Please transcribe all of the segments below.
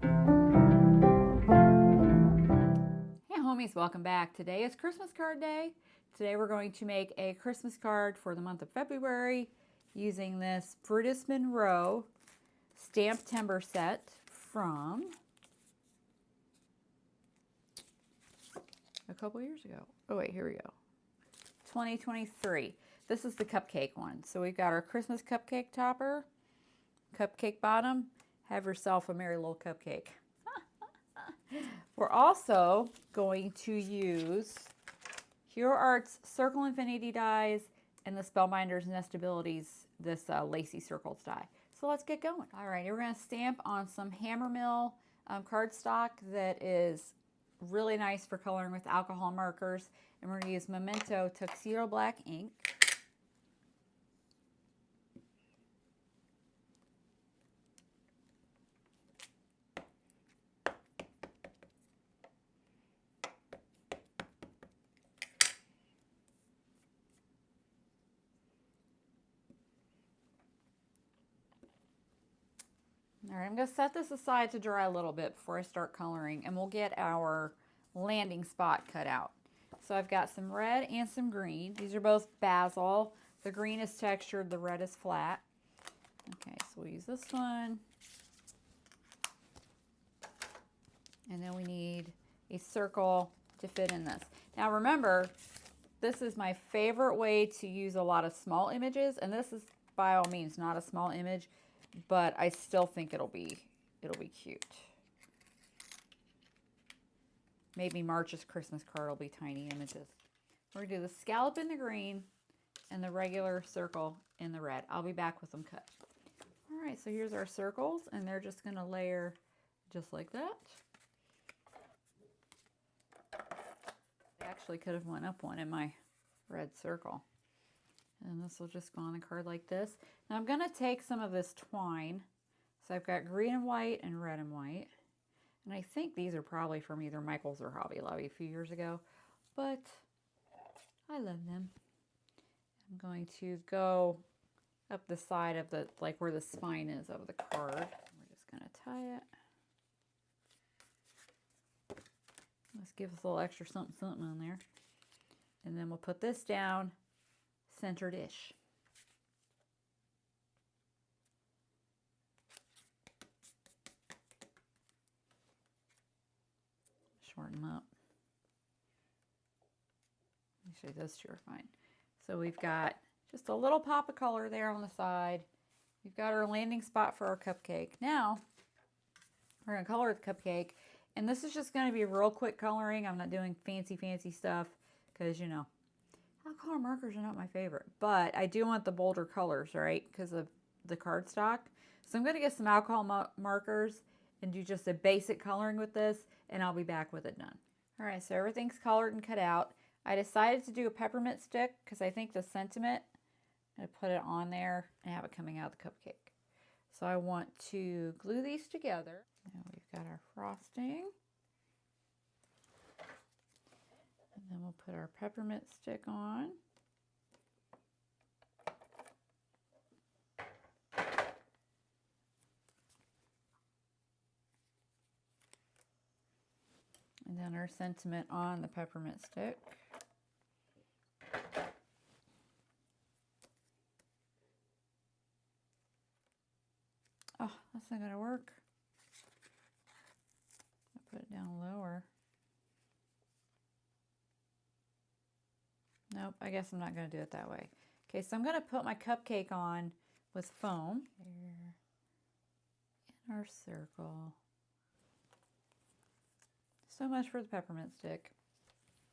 Hey homies, welcome back. Today is Christmas card day. Today we're going to make a Christmas card for the month of February using this Brutus Monroe stamped timber set from a couple years ago. Oh wait, here we go. 2023. This is the cupcake one. So we've got our Christmas cupcake topper, cupcake bottom. Have yourself a merry little cupcake. We're also going to use Hero Arts Circle Infinity dies and the Spellbinders Nestabilities, this Lacy Circles die. So let's get going. All right, we're going to stamp on some Hammermill cardstock that is really nice for coloring with alcohol markers. And we're going to use Memento Tuxedo Black ink. All right, I'm going to set this aside to dry a little bit before I start coloring, and we'll get our landing spot cut out. So I've got some red and some green. These are both basil. The green is textured, the red is flat. Okay, so we'll use this one. And then we need a circle to fit in this. Now remember, this is my favorite way to use a lot of small images, and this is by all means not a small image, but I still think it'll be cute. Maybe March's Christmas card will be tiny images. We're gonna do the scallop in the green and the regular circle in the red. I'll be back with them cut. All right, so here's our circles, and they're just gonna layer just like that. I actually could have went up one in my red circle. And this will just go on the card like this. Now I'm gonna take some of this twine. So I've got green and white and red and white. And I think these are probably from either Michaels or Hobby Lobby a few years ago, but I love them. I'm going to go up the side of the, like where the spine is of the card. We're just gonna tie it. Let's give us a little extra something on there. And then we'll put this down centered-ish. Shorten them up. Actually, those two are fine. So we've got just a little pop of color there on the side. We've got our landing spot for our cupcake. Now, we're gonna color the cupcake. And this is just gonna be real quick coloring. I'm not doing fancy stuff because, you know, alcohol markers are not my favorite. But I do want the bolder colors, right, because of the cardstock. So I'm gonna get some alcohol markers and do just a basic coloring with this, and I'll be back with it done. All right, so everything's colored and cut out. I decided to do a peppermint stick because I think the sentiment, I'm gonna put it on there and have it coming out of the cupcake. So I want to glue these together. Now we've got our frosting. And then we'll put our peppermint stick on. And then our sentiment on the peppermint stick. Oh, that's not gonna work. I'll put it down lower. Nope, I guess I'm not gonna do it that way. Okay, so I'm gonna put my cupcake on with foam. Here in our circle. So much for the peppermint stick.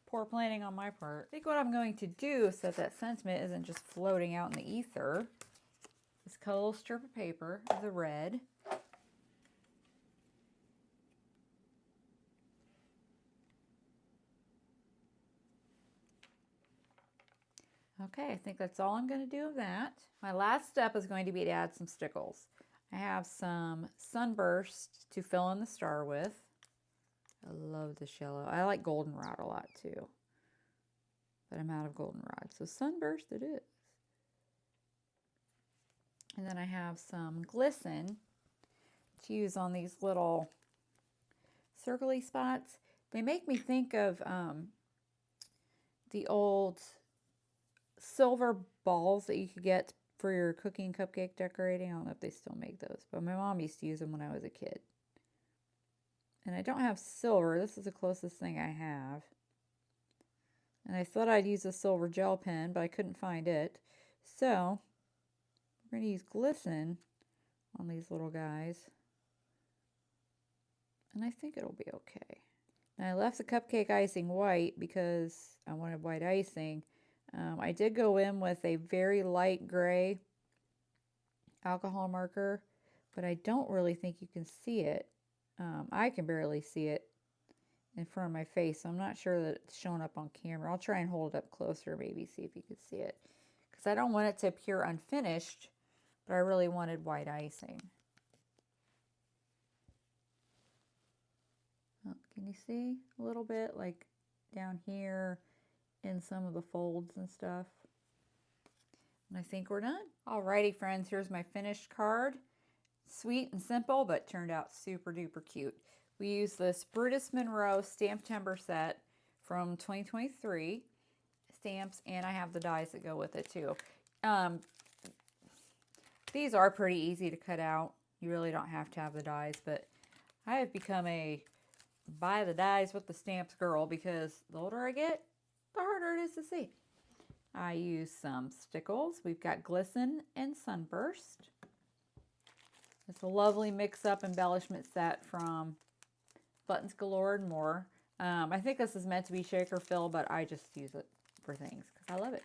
Poor planning on my part. I think what I'm going to do so that sentiment isn't just floating out in the ether is cut a little strip of paper of the red. Okay, I think that's all I'm going to do of that. My last step is going to be to add some stickles. I have some Sunburst to fill in the star with. I love this yellow. I like goldenrod a lot too, but I'm out of goldenrod, so Sunburst it is. And then I have some glisten to use on these little circly spots. They make me think of the old silver balls that you could get for your cooking cupcake decorating. I don't know if they still make those, but my mom used to use them when I was a kid. And I don't have silver. This is the closest thing I have. And I thought I'd use a silver gel pen, but I couldn't find it. So we're going to use glisten on these little guys. And I think it'll be okay. Now I left the cupcake icing white because I wanted white icing. I did go in with a very light gray alcohol marker, but I don't really think you can see it. I can barely see it in front of my face, so I'm not sure that it's showing up on camera. I'll try and hold it up closer, maybe see if you can see it, because I don't want it to appear unfinished, but I really wanted white icing. Oh, can you see a little bit, like down here in some of the folds and stuff? And I think we're done. Alrighty, friends, here's my finished card. Sweet and simple, but turned out super duper cute. We used this Brutus Monroe Stamp Timber set from 2023 stamps, and I have the dies that go with it too. These are pretty easy to cut out. You really don't have to have the dies, but I have become a buy the dies with the stamps girl, because the older I get, the harder it is to see. I use some stickles. We've got Glisten and Sunburst. It's a lovely mix-up embellishment set from Buttons Galore and More. I think this is meant to be shaker fill, but I just use it for things because I love it.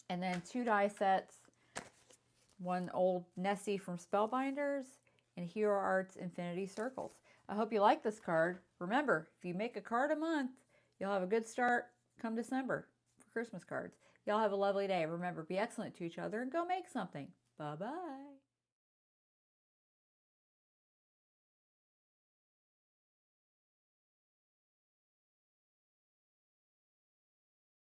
And then 2 die sets, one old Nessie from Spellbinders and Hero Arts Infinity Circles. I hope you like this card. Remember, if you make a card a month, you'll have a good start come December for Christmas cards. Y'all have a lovely day. Remember, be excellent to each other and go make something. Bye-bye.